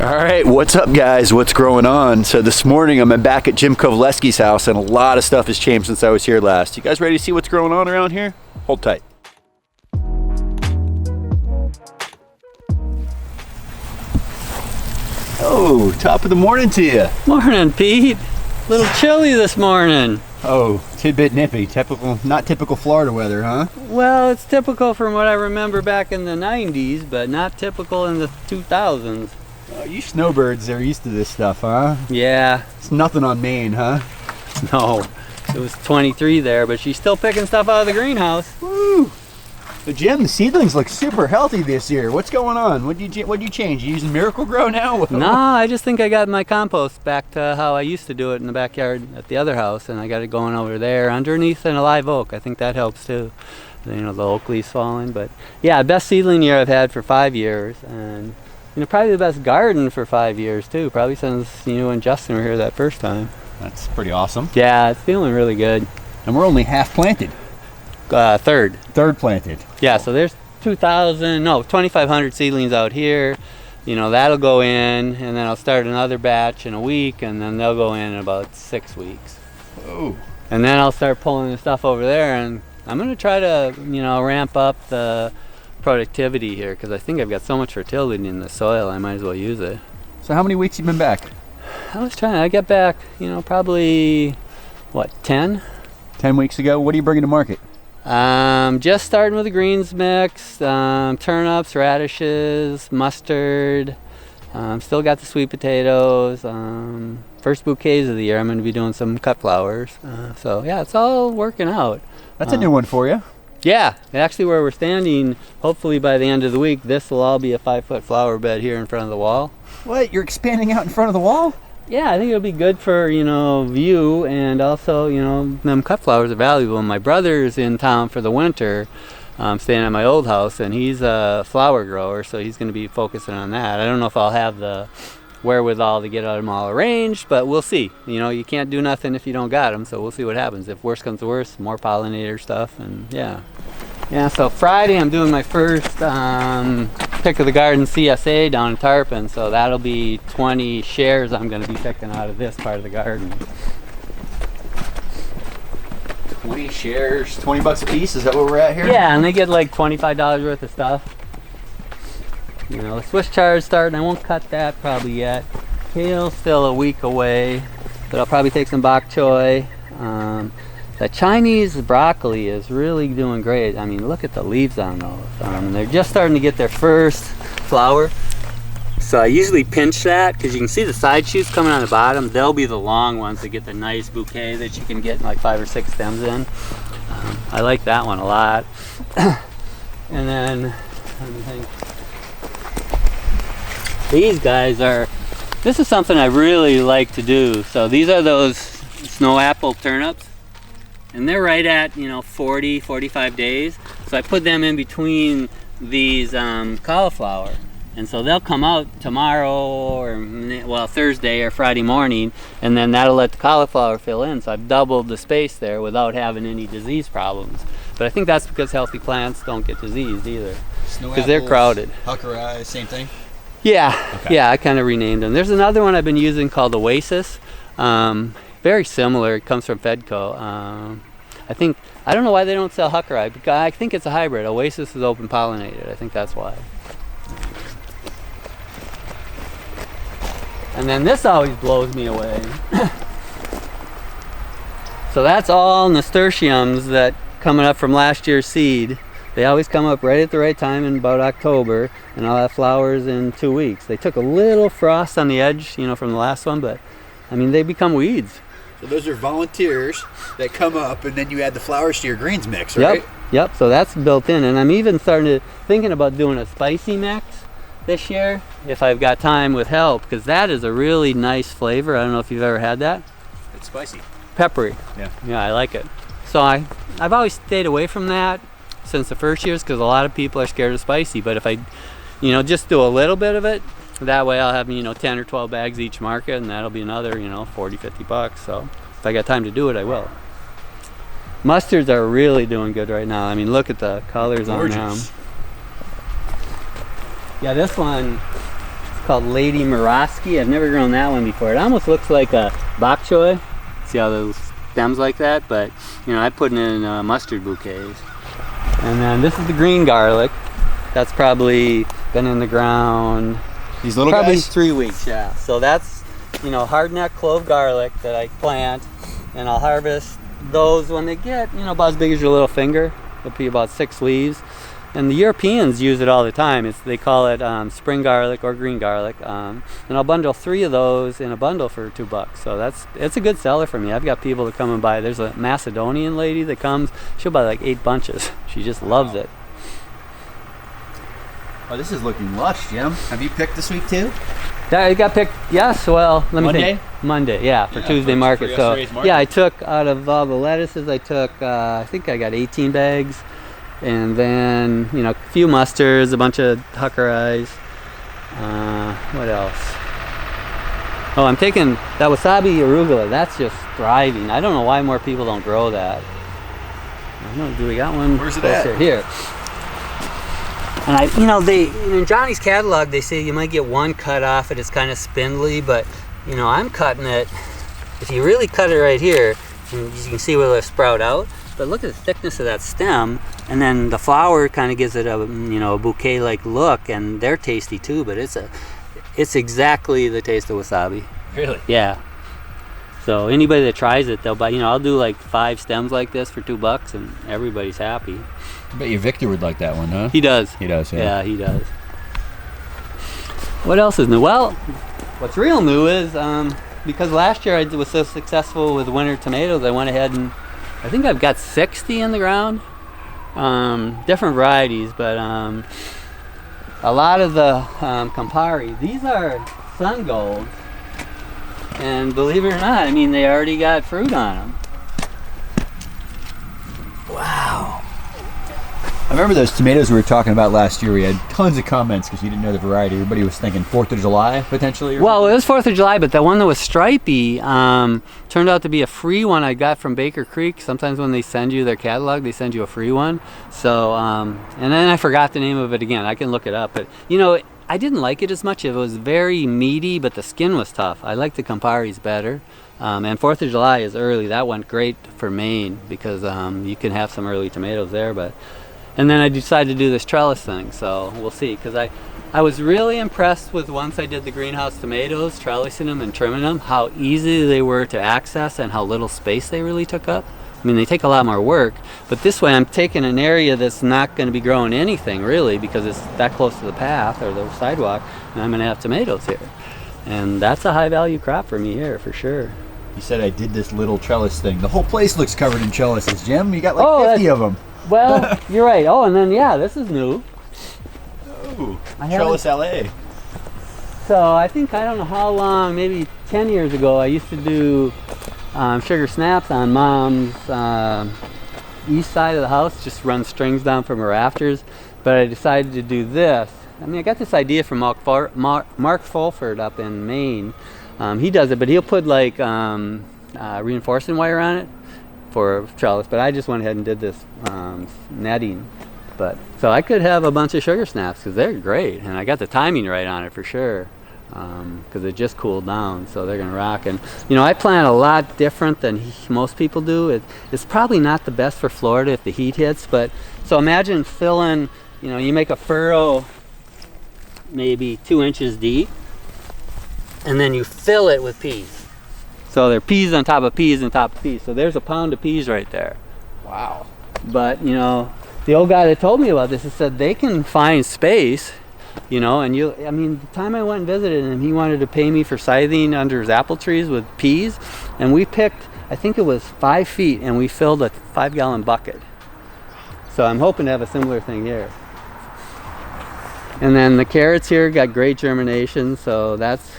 All right, what's up guys? What's growing on? So this morning I'm back at Jim Kovaleski's house and a lot of stuff has changed since I was here last. You guys ready to see what's growing on around here? Hold tight. Oh, top of the morning to you. Morning, Pete. A little chilly this morning. Oh, tidbit nippy. Typical, not typical Florida weather, huh? Well, it's typical from what I remember back in the 90s, but not typical in the 2000s. You snowbirds are used to this stuff, huh? Yeah. It's nothing on Maine, huh? No. It was 23 there, but she's still picking stuff out of the greenhouse. Woo! So Jim, the seedlings look super healthy this year. What'd you change? You using Miracle Grow now? No, I just think I got my compost back to how I used to do it in the backyard at the other house, and I got it going over there underneath a live oak. I think that helps too. You know, the oak leaves falling. But yeah, best seedling year I've had for 5 years, and you know, probably the best garden for 5 years too. Probably since you and Justin were here that first time. That's pretty awesome. Yeah, it's feeling really good. And we're only half planted. Third planted. Yeah, so there's 2,500 seedlings out here. You know, that'll go in, and then I'll start another batch in a week, and then they'll go in about 6 weeks. Oh. And then I'll start pulling the stuff over there, and I'm gonna try to, you know, ramp up the productivity here, because I think I've got so much fertility in the soil, I might as well use it. So how many weeks you been back? I get back, you know, probably, what, 10? 10 weeks ago. What are you bringing to market? Just starting with the greens mix, turnips, radishes, mustard, still got the sweet potatoes, first bouquets of the year. I'm going to be doing some cut flowers, so yeah, it's all working out. That's a new one for you. Yeah, actually where we're standing, hopefully by the end of the week, this will all be a 5-foot flower bed here in front of the wall. What, you're expanding out in front of the wall? Yeah, I think it'll be good for, you know, view, and also, you know, them cut flowers are valuable. My brother's in town for the winter, staying at my old house, and he's a flower grower, so he's going to be focusing on that. I don't know if I'll have the wherewithal to get them all arranged, but we'll see. You know, you can't do nothing if you don't got them, so we'll see what happens. If worse comes to worse, more pollinator stuff, and yeah. Yeah, so Friday I'm doing my first pick of the garden CSA down in Tarpon, so that'll be 20 shares I'm going to be picking out of this part of the garden. 20 shares, 20 bucks a piece, is that where we're at here? Yeah, and they get like $25 worth of stuff. You know, the Swiss chard's starting, I won't cut that probably yet. Kale's still a week away, but I'll probably take some bok choy. The Chinese broccoli is really doing great. I mean, look at the leaves on those. They're just starting to get their first flower. So I usually pinch that because you can see the side shoots coming on the bottom. They'll be the long ones that get the nice bouquet that you can get like 5 or 6 stems in. I like that one a lot. And then, let me think. These guys are, this is something I really like to do. So these are those snow apple turnips. And they're right at, you know, 40, 45 days. So I put them in between these cauliflower. And so they'll come out tomorrow or, well, Thursday or Friday morning, and then that'll let the cauliflower fill in. So I've doubled the space there without having any disease problems. But I think that's because healthy plants don't get diseased either. Because they're crowded. Pucker eyes, same thing? Yeah, okay. Yeah, I kind of renamed them. There's another one I've been using called Oasis. Very similar. It comes from Fedco. I don't know why they don't sell Huckeri, because I think it's a hybrid. Oasis is open pollinated. I think that's why. And then this always blows me away. So that's all nasturtiums that coming up from last year's seed. They always come up right at the right time in about October, and I'll have flowers in 2 weeks. They took a little frost on the edge, you know, from the last one, but I mean, they become weeds. So those are volunteers that come up, and then you add the flowers to your greens mix, right? Yep. So that's built in, and I'm even thinking about doing a spicy mix this year if I've got time with help, because that is a really nice flavor. I don't know if you've ever had that. It's spicy. Peppery. Yeah. Yeah, I like it. So I've always stayed away from that since the first years, because a lot of people are scared of spicy. But if I, you know, just do a little bit of it, that way I'll have, you know, 10 or 12 bags each market, and that'll be another, you know, 40, 50 bucks. So if I got time to do it, I will. Mustards are really doing good right now. I mean, look at the colors on them. Yeah, this one is called Lady Murawski. I've never grown that one before. It almost looks like a bok choy. See how those stems like that? But you know, I put it in mustard bouquets. And then this is the green garlic. That's probably been in the ground. These little probably guys? 3 weeks, yeah. So that's, you know, hardneck clove garlic that I plant, and I'll harvest those when they get, you know, about as big as your little finger. It'll be about 6 leaves. And the Europeans use it all the time. They call it spring garlic or green garlic. And I'll bundle 3 of those in a bundle for $2. So it's a good seller for me. I've got people that come and buy. There's a Macedonian lady that comes. She'll buy like 8 bunches. She just loves it. Oh, this is looking lush, Jim. Have you picked this week too? Yeah, it got picked. Yes, well, let me Monday? think. Monday, yeah, for Tuesday market. So market. yeah, I took out of all the lettuces. I took. I think I got 18 bags. And then, you know, a few mustards, a bunch of Hucker eyes. What else? Oh, I'm taking that wasabi arugula. That's just thriving. I don't know why more people don't grow that. I don't know, do we got one? Where's it at? Here. And you know, in Johnny's catalog, they say you might get one cut off it. It's kind of spindly, but you know, I'm cutting it. If you really cut it right here, and you can see where it'll sprout out. But look at the thickness of that stem, and then the flower kind of gives it a, you know, a bouquet-like look, and they're tasty too. But it's exactly the taste of wasabi. Really? Yeah. So anybody that tries it, they'll buy. You know, I'll do like 5 stems like this for $2, and everybody's happy. I bet you Victor would like that one, huh? He does. He does, yeah. Yeah, he does. What else is new? Well, what's real new is because last year I was so successful with winter tomatoes, I went ahead and I think I've got 60 in the ground, different varieties, but a lot of the Campari, these are sun golds, and believe it or not, I mean, they already got fruit on them. Wow. I remember those tomatoes we were talking about last year. We had tons of comments because you didn't know the variety. Everybody was thinking 4th of July, potentially. Or Well, it was 4th of July, but the one that was stripy turned out to be a free one I got from Baker Creek. Sometimes when they send you their catalog, they send you a free one. So, and then I forgot the name of it again. I can look it up. But, you know, I didn't like it as much. It was very meaty, but the skin was tough. I like the Campari's better. And 4th of July is early. That went great for Maine because you can have some early tomatoes there. And then I decided to do this trellis thing, so we'll see. Because I was really impressed with once I did the greenhouse tomatoes, trellising them and trimming them, how easy they were to access and how little space they really took up. I mean, they take a lot more work, but this way I'm taking an area that's not going to be growing anything really because it's that close to the path or the sidewalk, and I'm going to have tomatoes here. And that's a high value crop for me here, for sure. You said I did this little trellis thing. The whole place looks covered in trellises, Jim. You got like 50 of them. Well, you're right. Oh, and then, yeah, this is new. Oh, Trellis LA. So I think, I don't know how long, maybe 10 years ago, I used to do sugar snaps on Mom's east side of the house, just run strings down from her rafters. But I decided to do this. I mean, I got this idea from Mark Fulford up in Maine. He does it, but he'll put like reinforcing wire on it for trellis, but I just went ahead and did this netting. But so I could have a bunch of sugar snaps because they're great, and I got the timing right on it for sure because it just cooled down, so they're gonna rock. And you know, I plant a lot different than most people do. It's probably not the best for Florida if the heat hits, but so imagine filling, you know, you make a furrow maybe 2 inches deep, and then you fill it with peas. So there are peas on top of peas on top of peas. So there's a pound of peas right there. Wow. But, you know, the old guy that told me about this, he said they can find space, you know, and I mean, the time I went and visited him, he wanted to pay me for scything under his apple trees with peas. And we picked, I think it was 5 feet, and we filled a 5-gallon bucket. So I'm hoping to have a similar thing here. And then the carrots here got great germination, so that's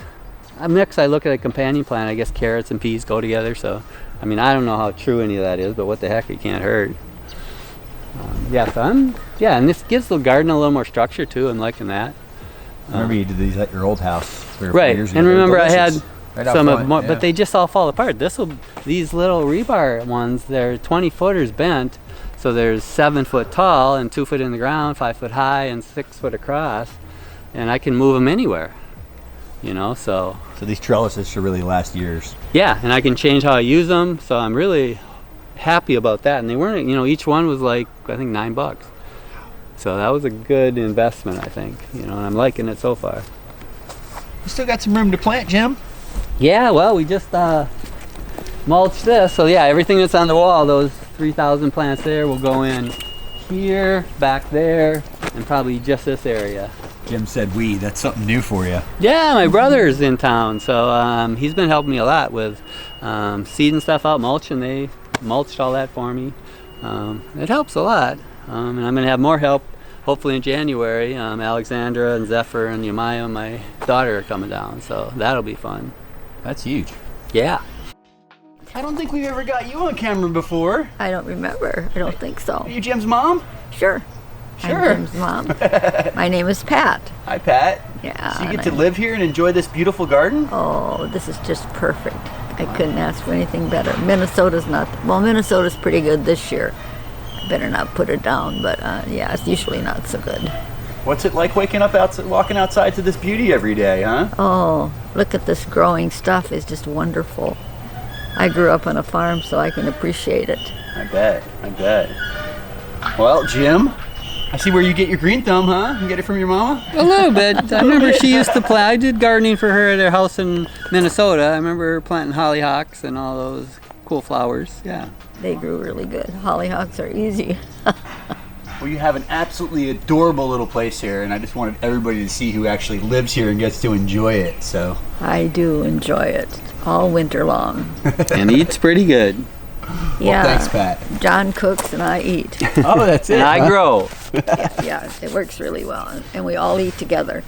a mix. I look at a companion plant, I guess carrots and peas go together, so I mean, I don't know how true any of that is, but what the heck, it can't hurt. And this gives the garden a little more structure too. I'm liking that. I remember you did these at your old house 3 or 4 right, years ago. and remember I had right some front, of more, yeah. but they just all fall apart. These little rebar ones, they're 20 footers bent, so there's 7 foot tall and 2 foot in the ground, 5 foot high, and 6 foot across, and I can move them anywhere. you know, so these trellises should really last years. yeah, and I can change how I use them, so I'm really happy about that. And they weren't, you know, each one was like, I think $9. So that was a good investment, I think, you know, and I'm liking it so far. You still got some room to plant, Jim? Yeah, well, we just mulched this, so yeah, everything that's on the wall, those 3,000 plants there, will go in here, back there, and probably just this area. Jim said that's something new for you. Yeah, my brother's in town, so he's been helping me a lot with seeding stuff out, mulch, and they mulched all that for me. It helps a lot, and I'm going to have more help hopefully in January. Alexandra and Zephyr and Yamaya, my daughter, are coming down, so that'll be fun. That's huge. Yeah. I don't think we've ever got you on camera before. I don't remember. I don't think so. Are you Jim's mom? Sure. Sure. I'm Jim's mom. My name is Pat. Hi, Pat. Yeah. So you get to live here and enjoy this beautiful garden? Oh, this is just perfect. I couldn't ask for anything better. Minnesota's Minnesota's pretty good this year. I better not put it down, but yeah, it's usually not so good. What's it like walking outside to this beauty every day, huh? Oh, look at this growing stuff. It's just wonderful. I grew up on a farm, so I can appreciate it. I bet. Well, Jim, I see where you get your green thumb, huh? You get it from your mama? A little bit. I remember she used to plant. I did gardening for her at her house in Minnesota. I remember her planting hollyhocks and all those cool flowers. Yeah. They grew really good. Hollyhocks are easy. Well, you have an absolutely adorable little place here, and I just wanted everybody to see who actually lives here and gets to enjoy it. So I do enjoy it all winter long. And eats pretty good. Yeah. Well, thanks, Pat. John cooks and I eat. Oh, that's it. And I grow. Yeah, it works really well, and we all eat together.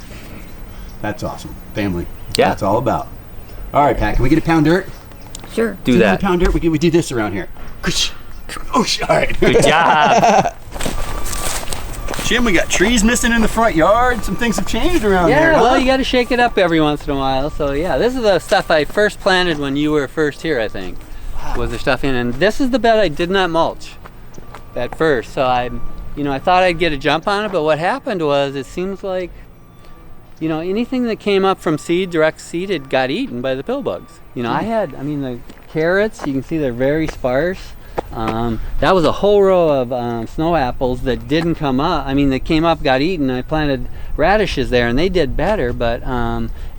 That's awesome. Family. Yeah. That's all about. All right, Pat, can we get a pound dirt? Sure. Do that. A pound dirt. We do this around here. Oh, all right. Good job. Jim, we got trees missing in the front yard. Some things have changed around here. Yeah, huh? well, you got to shake it up every once in a while. So yeah, this is the stuff I first planted when you were first here, I think. Was the stuff in, and this is the bed I did not mulch at first. So I thought I'd get a jump on it, but what happened was it seems like, anything that came up from direct seed, it got eaten by the pill bugs. The carrots, you can see they're very sparse. That was a whole row of snow apples that didn't come up. They came up, got eaten. I planted radishes there, and they did better. But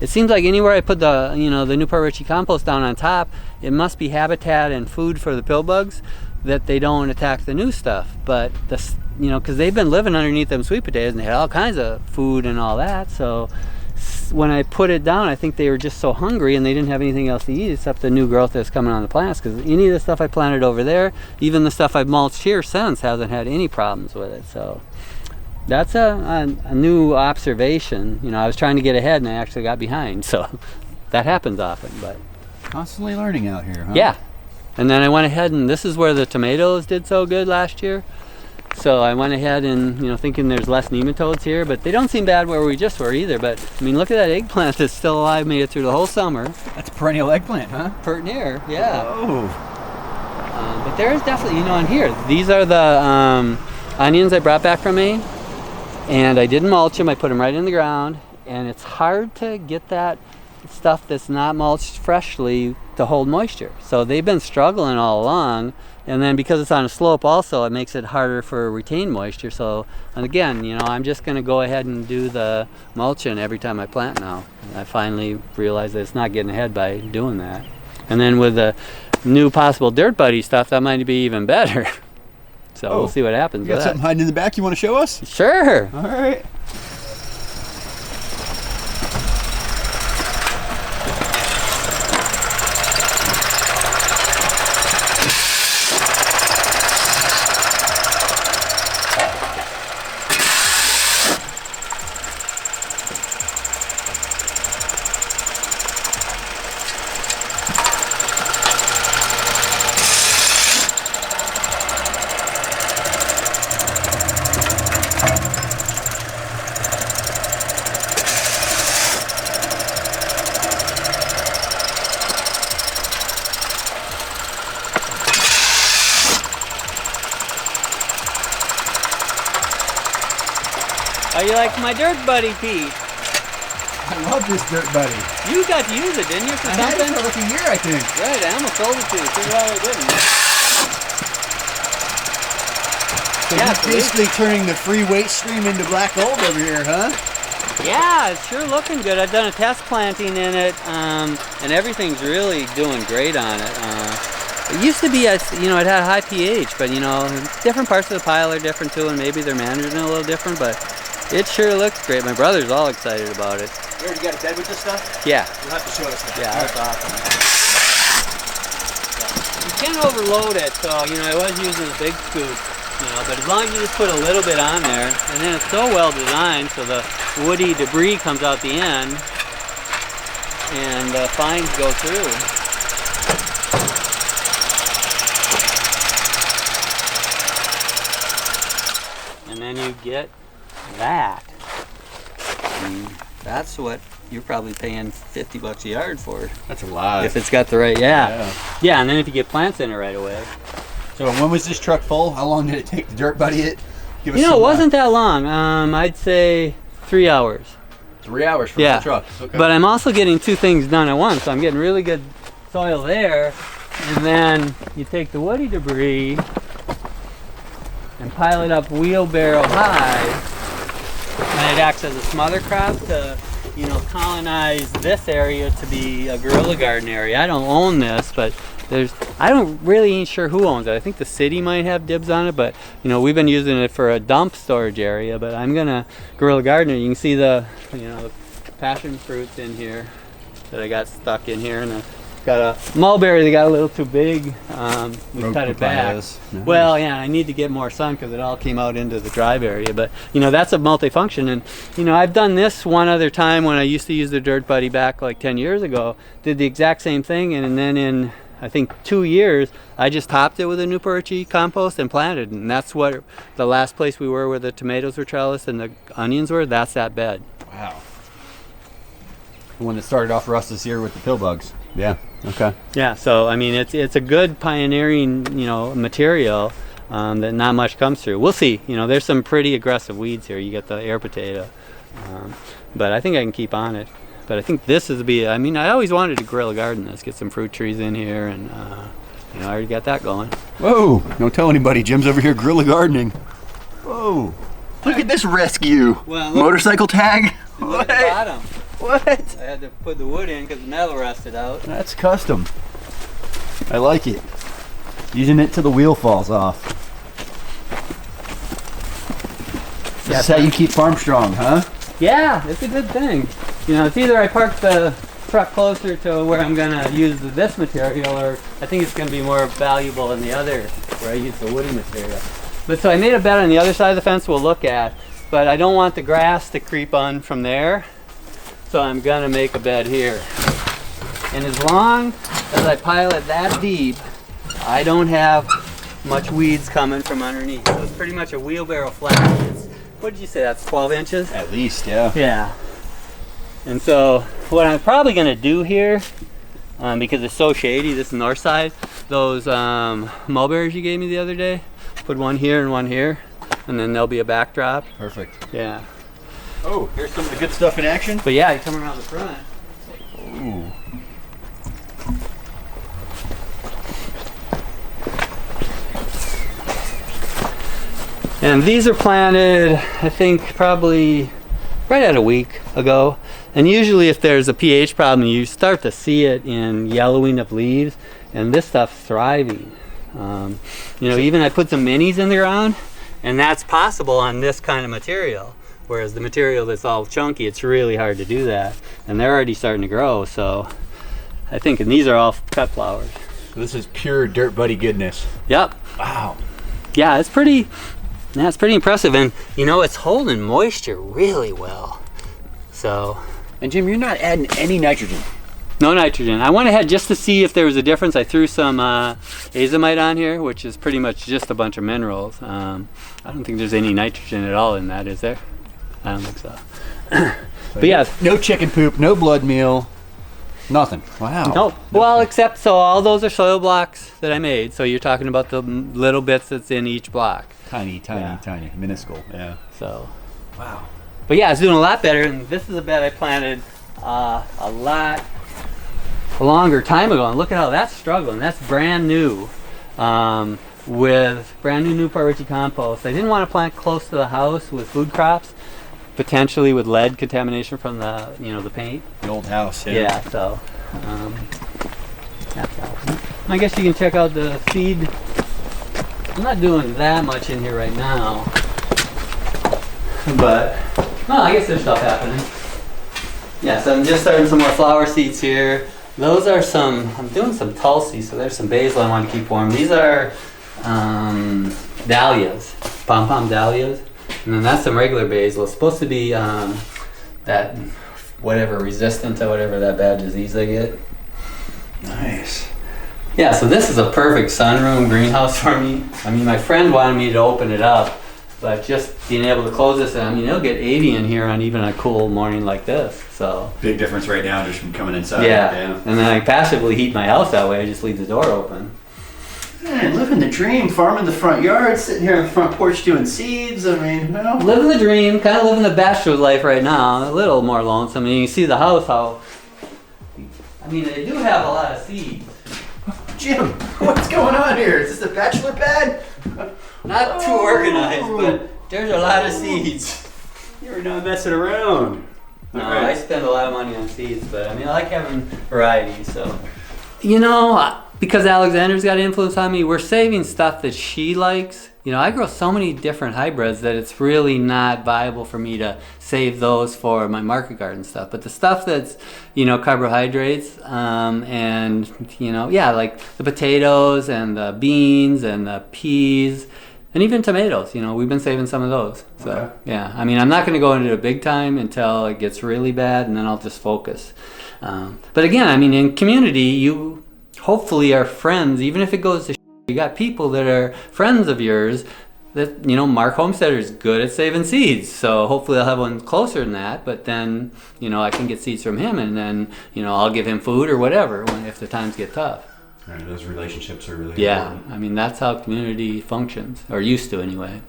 it seems like anywhere I put the new Port Richey compost down on top, it must be habitat and food for the pill bugs that they don't attack the new stuff. But because they've been living underneath them sweet potatoes, and they had all kinds of food and all that. So when I put it down, I think they were just so hungry and they didn't have anything else to eat except the new growth that's coming on the plants, because any of the stuff I planted over there, even the stuff I've mulched here since, hasn't had any problems with it. So that's a new observation. I was trying to get ahead and I actually got behind, so that happens often. But Constantly learning out here, huh? yeah, and then I went ahead, and this is where the tomatoes did so good last year. So I went ahead and, thinking there's less nematodes here, but they don't seem bad where we just were either. But, look at that eggplant that's still alive, made it through the whole summer. That's a perennial eggplant, huh? Pert near, yeah. Oh. But there is definitely, on here, these are the onions I brought back from Maine. And I didn't mulch them, I put them right in the ground. And it's hard to get that stuff that's not mulched freshly to hold moisture. So they've been struggling all along. And then because it's on a slope also, it makes it harder for retained moisture. So, and again, I'm just going to go ahead and do the mulching every time I plant now. I finally realized that it's not getting ahead by doing that. And then with the new possible Dirt Buddy stuff, that might be even better. So we'll see what happens You got with something hiding in the back you want to show us? Sure. All right. How you like my Dirt Buddy, Pete? I love this dirt buddy. You got to use it, didn't you, for I had something? it for like a year, I think. Right, I almost sold it to you. Figure out I didn't. So Yeah, you're basically turning the free weight stream into black gold over here, huh? Yeah, it's sure looking good. I've done a test planting in it, and everything's really doing great on it. It used to be, it had a high pH, but different parts of the pile are different too, and maybe they're managing it a little different, but it sure looks great. My brother's all excited about it. You already got a bed with this stuff? Yeah. You'll have to show us that. Yeah, that's awesome. You can't overload it, so, I was using a big scoop, but as long as you just put a little bit on there, and then it's so well designed so the woody debris comes out the end, and the fines go through. And then you get that. And that's what you're probably paying $50 a yard for. That's a lot. If it's got the right, yeah, and then if you get plants in it right away. So when was this truck full? How long did it take to dirt buddy it? Give us It wasn't that long. I'd say 3 hours. 3 hours for Yeah. the truck. Okay. But I'm also getting two things done at once. So I'm getting really good soil there, and then you take the woody debris and pile it up wheelbarrow high, and it acts as a smother crop to, colonize this area to be a guerrilla garden area. I don't own this, but I don't really ain't sure who owns it. I think the city might have dibs on it, but we've been using it for a dump storage area, but I'm gonna guerrilla garden it. You can see the passion fruits in here that I got stuck in here, and I got a mulberry that got a little too big. We cut it back. Nice. Well, yeah, I need to get more sun because it all came out into the drive area, but that's a multifunction. And I've done this one other time when I used to use the dirt buddy back like 10 years ago, did the exact same thing, and then in I think 2 years I just topped it with a new Port Richey compost and planted, and that's what the last place we were where the tomatoes were trellised and the onions were. That's that bed. Wow. The one that started off for us this year with the pill bugs. Yeah. Okay. Yeah, so I mean it's a good pioneering material that not much comes through. We'll see. There's some pretty aggressive weeds here. You get the air potato, but I think I can keep on it. But I think this is I always wanted to guerrilla garden this, get some fruit trees in here, and I already got that going. Whoa! Don't tell anybody. Jim's over here guerrilla gardening. Whoa! Look at this rescue. Well, motorcycle tag. Look at the bottom. What? I had to put the wood in because the metal rusted out. That's custom. I like it. Using it till the wheel falls off. This is how you keep farm strong, huh? Yeah, it's a good thing. It's either I park the truck closer to where I'm gonna use this material, or I think it's gonna be more valuable in the other where I use the woody material. But so I made a bed on the other side of the fence we'll look at, but I don't want the grass to creep on from there. So I'm gonna make a bed here. And as long as I pile it that deep, I don't have much weeds coming from underneath. So it's pretty much a wheelbarrow flat. What did you say, that's 12 inches? At least, yeah. Yeah. And so what I'm probably gonna do here, because it's so shady, this north side, those mulberries you gave me the other day, put one here and one here, and then there'll be a backdrop. Perfect. Yeah. Oh, here's some of the good stuff in action. But yeah, you come around the front. Ooh. And these are planted, I think, probably right at a week ago. And usually if there's a pH problem, you start to see it in yellowing of leaves, and this stuff's thriving. Even I put some minis in the ground, and that's possible on this kind of material. Whereas the material that's all chunky, it's really hard to do that. And they're already starting to grow, so I think, and these are all cut flowers. So this is pure dirt buddy goodness. Yep. Wow. Yeah, it's pretty impressive, and it's holding moisture really well. So. And Jim, you're not adding any nitrogen. No nitrogen. I went ahead just to see if there was a difference. I threw some azomite on here, which is pretty much just a bunch of minerals. I don't think there's any nitrogen at all in that, is there? I don't think so. But yeah. No chicken poop, no blood meal, nothing. Wow. No. Well, except so all those are soil blocks that I made. So you're talking about the little bits that's in each block. Tiny, minuscule. Yeah. So. Wow. But yeah, it's doing a lot better. And this is a bed I planted a lot longer time ago, and look at how that's struggling. That's brand new, with brand new Port Richey compost. I didn't want to plant close to the house with food crops, potentially with lead contamination from the the paint. The old house. Yeah. So that's awesome. I guess you can check out the seed. I'm not doing that much in here right now, but well, I guess there's stuff happening. Yeah, so I'm just starting some more flower seeds here. Those are I'm doing some Tulsi, so there's some basil I want to keep warm. These are dahlias, pom-pom dahlias. And then that's some regular basil. It's supposed to be that whatever, resistant to whatever that bad disease they get. Nice. Yeah, so this is a perfect sunroom greenhouse for me. I mean, my friend wanted me to open it up, but just being able to close this, I mean, it'll get 80 in here on even a cool morning like this. So big difference right now just from coming inside. Yeah. And then I passively heat my house that way. I just leave the door open. Man, living the dream, farming the front yard, sitting here on the front porch doing seeds. I mean, well. Living the dream, kind of living the bachelor's life right now. A little more lonesome. I mean, you see the house, I mean, they do have a lot of seeds. Jim, what's going on here? Is this a bachelor pad? Not too organized, but there's a lot of seeds. You're not messing around. No, I spend a lot of money on seeds, but I mean, I like having variety, so. Because Alexander's got influence on me, we're saving stuff that she likes. I grow so many different hybrids that it's really not viable for me to save those for my market garden stuff. But the stuff that's, carbohydrates, and, like the potatoes and the beans and the peas and even tomatoes, we've been saving some of those. So, okay. Yeah, I mean, I'm not going to go into it big time until it gets really bad, and then I'll just focus. But again, I mean, in community, you hopefully are friends, even if it goes to you got people that are friends of yours that, Mark Homesteader is good at saving seeds. So hopefully I'll have one closer than that, but then, I can get seeds from him, and then, I'll give him food or whatever if the times get tough. Right, those relationships are really important. I mean, that's how community functions, or used to anyway.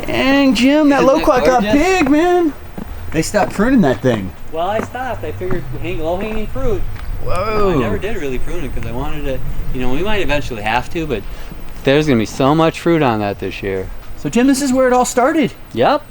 Dang, Jim, that loquat got big, man. They stopped pruning that thing. Well, I stopped. I figured low-hanging fruit. Whoa. I never did really prune it because I wanted to, we might eventually have to, but there's going to be so much fruit on that this year. So, Jim, this is where it all started. Yep.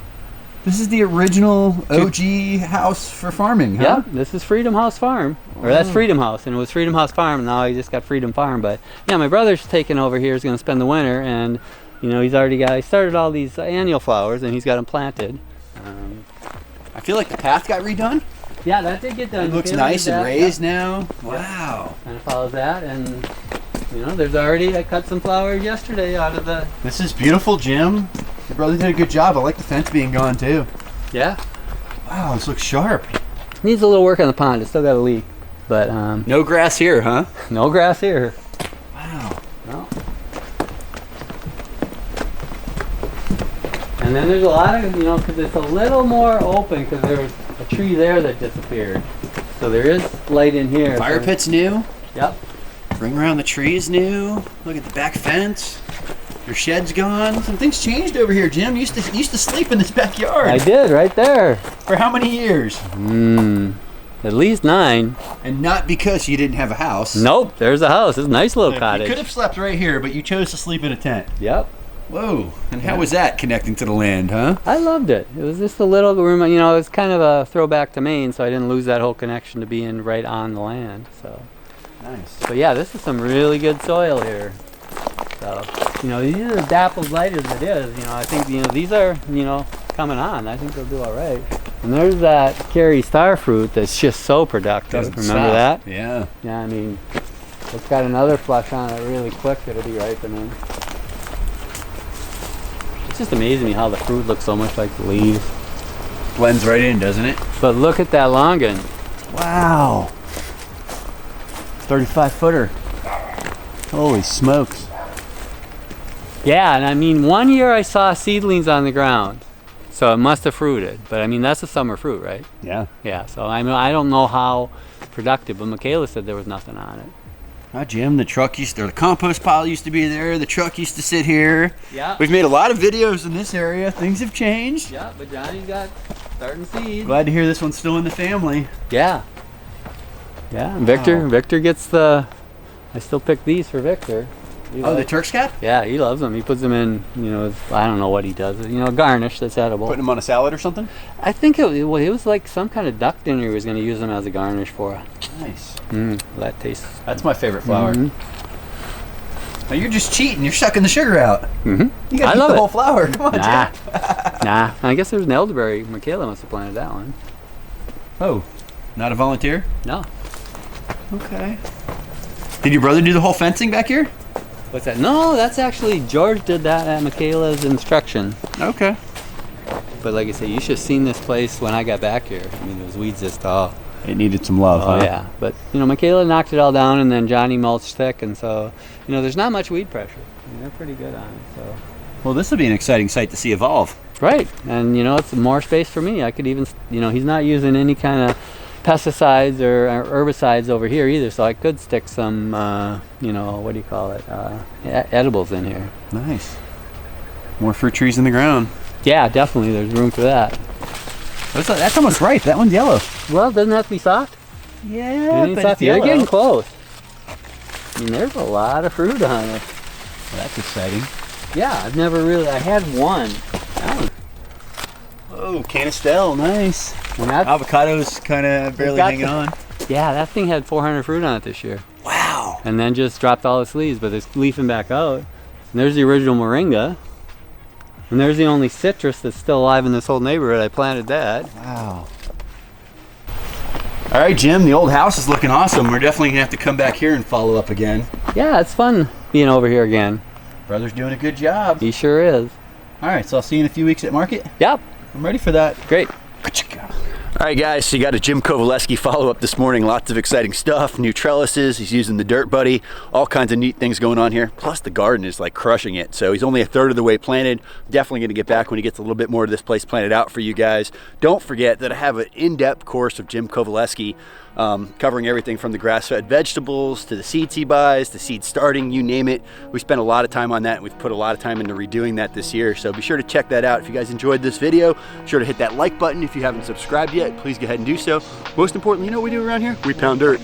This is the original OG house for farming, huh? Yep, this is Freedom House Farm. Or that's Freedom House, and it was Freedom House Farm, and now I just got Freedom Farm. But, yeah, my brother's taking over here, is going to spend the winter, and, he started all these annual flowers, and he's got them planted. I feel like the path got redone. Yeah, that did get done. It looks nice and raised now. Wow. Kind of follows that, and there's already, I cut some flowers yesterday out of the. This is beautiful, Jim. Your brother did a good job. I like the fence being gone too. Yeah. Wow, this looks sharp. Needs a little work on the pond. It's still got a leak, but no grass here, huh? No grass here. Wow. No. And then there's a lot of, because it's a little more open, because there's a tree there that disappeared. So there is light in here. Fire pit's new. Yep. Ring around the trees new. Look at the back fence. Your shed's gone. Some things changed over here, Jim. You used to sleep in this backyard. I did, right there. For how many years? At least 9. And not because you didn't have a house. Nope, there's a house. It's a nice little cottage. You could have slept right here, but you chose to sleep in a tent. Yep. Whoa. And how was that connecting to the land, huh? I loved it. It was just a little room, it was kind of a throwback to Maine, so I didn't lose that whole connection to being right on the land. So nice. But yeah, this is some really good soil here. So, these are dappled light as it is. I think, these are, coming on. I think they'll do all right. And there's that Kerry star fruit that's just so productive. Remember that? Yeah. Yeah, I mean, it's got another flush on it really quick that'll be ripening. It's just amazing me how the fruit looks so much like the leaves. Blends right in, doesn't it? But look at that longan. Wow. 35-footer. Holy smokes. Yeah, and I mean, one year I saw seedlings on the ground, so it must have fruited. But I mean, that's a summer fruit, right? Yeah. Yeah, so I mean, I don't know how productive, but Michaela said there was nothing on it. Jim, the compost pile used to be there. The truck used to sit here. Yeah. We've made a lot of videos in this area. Things have changed. Yeah, but Johnny's got starting seed. Glad to hear this one's still in the family. Yeah. Yeah, and Victor gets the, I still pick these for Victor. The Turk's cap? Yeah, he loves them. He puts them in, I don't know what he does. Garnish that's edible. Putting them on a salad or something? I think it was like some kind of duck dinner he was going to use them as a garnish for. Nice. That tastes. That's my favorite flower. Now you're just cheating. You're sucking the sugar out. You got to eat the whole flower. Come on, Jim. Nah. I guess there's an elderberry. Michaela must have planted that one. Oh, not a volunteer? No. Okay. Did your brother do the whole fencing back here? What's that? No, that's actually George did that at Michaela's instruction. Okay. But like I say, you should have seen this place when I got back here. I mean, those weeds just It needed some love, huh? Yeah. But Michaela knocked it all down, and then Johnny mulched thick, and so there's not much weed pressure. They're pretty good on it. So. Well, this will be an exciting site to see evolve. Right, and it's more space for me. I could even, he's not using any kind of pesticides or herbicides over here either, so I could stick some, what do you call it, edibles in here. Nice. More fruit trees in the ground. Yeah, definitely. There's room for that. That's almost ripe. That one's yellow. Well, it doesn't have to be soft. Yeah, but it's They're yellow. getting close. I mean, there's a lot of fruit on it. Well, that's exciting. Yeah, I had one. Oh, Canistel, nice. And that's, Avocado's kind of barely hanging on. Yeah, that thing had 400 fruit on it this year. Wow. And then just dropped all its leaves, but it's leafing back out. And there's the original moringa. And there's the only citrus that's still alive in this whole neighborhood. I planted that. Wow. All right, Jim, the old house is looking awesome. We're definitely going to have to come back here and follow up again. Yeah, it's fun being over here again. Brother's doing a good job. He sure is. All right, so I'll see you in a few weeks at market. Yep. I'm ready for that. Great. All right, guys, so you got a Jim Kovaleski follow-up this morning. Lots of exciting stuff, new trellises. He's using the Dirt Buddy, all kinds of neat things going on here. Plus, the garden is like crushing it. So he's only a third of the way planted. Definitely going to get back when he gets a little bit more of this place planted out for you guys. Don't forget that I have an in-depth course of Jim Kovaleski covering everything from the grass-fed vegetables to the seeds he buys, the seed starting, you name it. We spent a lot of time on that, and we've put a lot of time into redoing that this year. So be sure to check that out. If you guys enjoyed this video, be sure to hit that like button. If you haven't subscribed yet, please go ahead and do so. Most importantly, you know what we do around here? We pound dirt.